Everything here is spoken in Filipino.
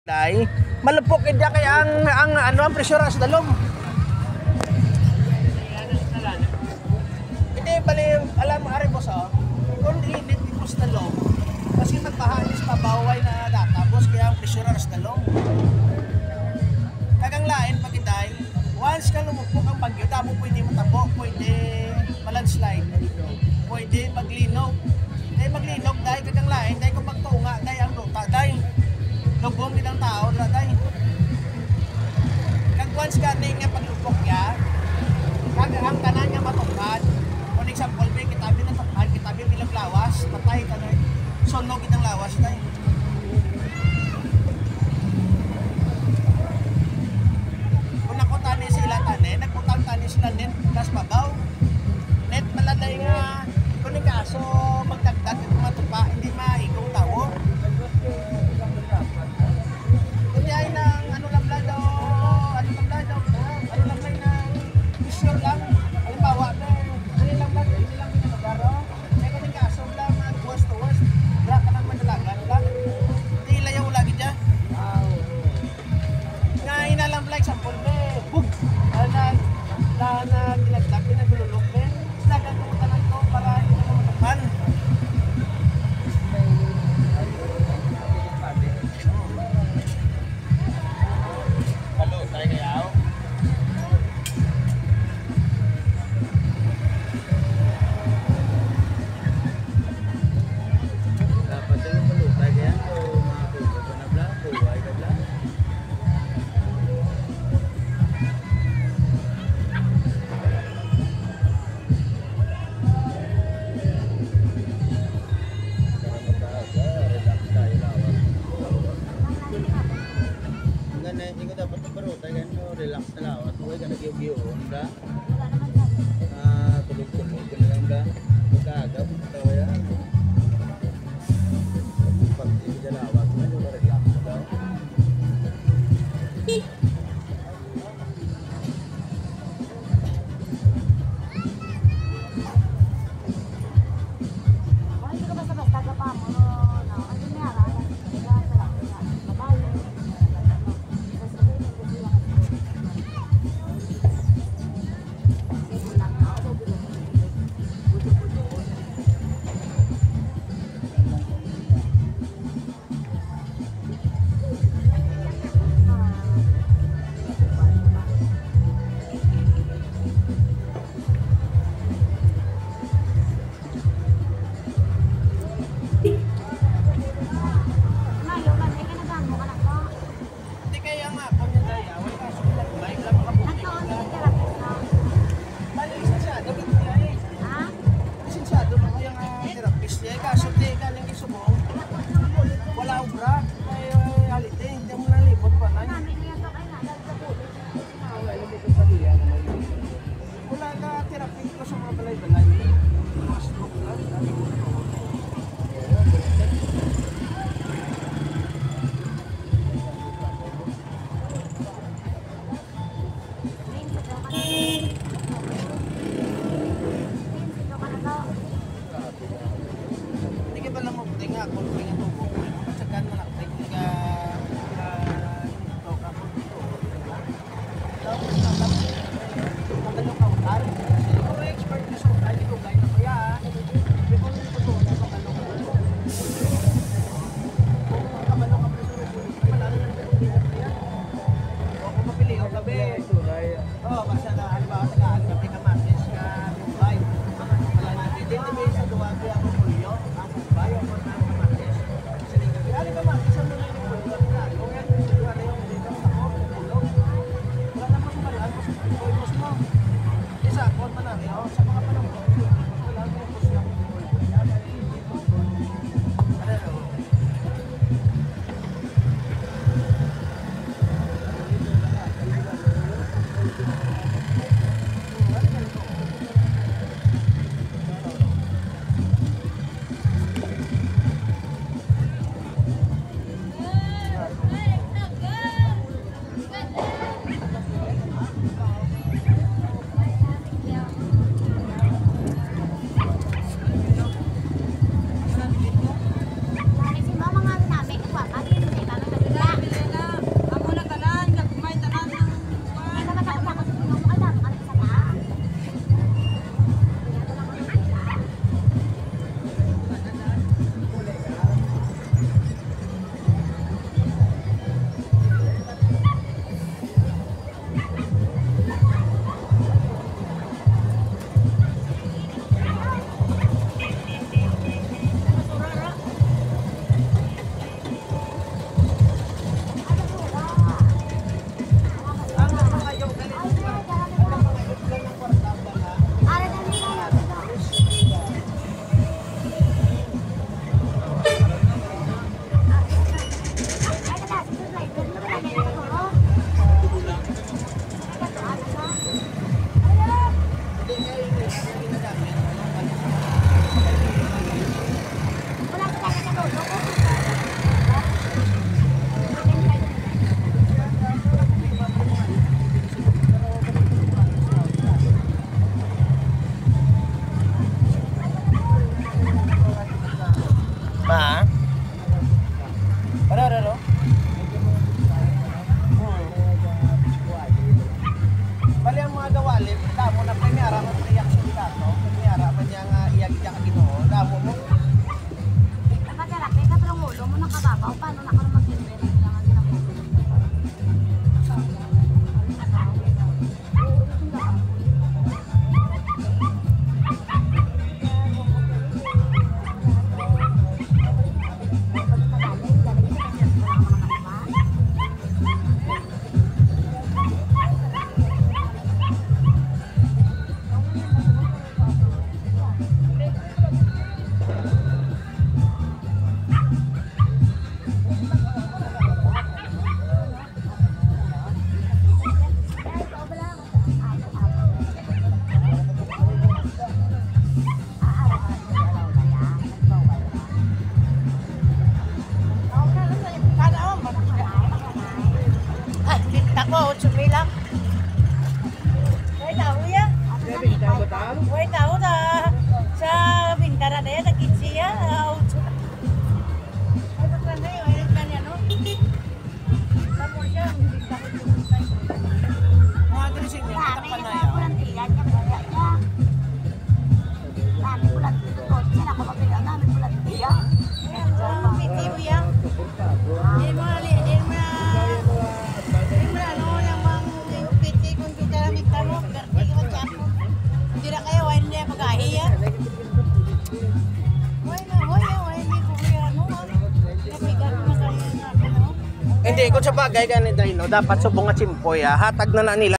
Day, malupok kaya kaya ang presyo sa dalom. Hindi bali alam mo ari boss kung init boss dalom kasi magpahanis pabaway na data boss kaya ang presyo sa dalom. Kagang lain pag Day, once ka lumupok ang bagyo, damo pwede matabo, pwede malandslide, pwede maglinog. Maglinog Day kagang lain, Day kung magtuunga Day ang ruta Day. Lubong din ang tao, Day. Kag once ka nga paglupok ya, kag ang tanan nga matukad. For example, may kitabi na tukad, kitabi bilang lawas, patay ka na. Sunog itang lawas, Day. Kung ako tani sila tani, nagputang tani sila net, tas babaw. Net maladay nga, kung yung kaso magdagdag at matupa, hindi maigong tawo. Relax na lang at huwag ka nag-iugiyon ka tulog-tulog ka na lang ka magkagap ito yan pag ibigalawa ka na relax na daw ako, 8,000 lang. Wait, tao ya. Wait, tao ta. Sa Bintara na yan, nag-15 yan. 8. Ay, ba't na yun? Ay, ganyan, no? Tapos siya, hindi ka Mga drisin niya, katakpan na yan. Hindi, kung sa bagay ganito, dapat subong nga simpoy, hatag na nila.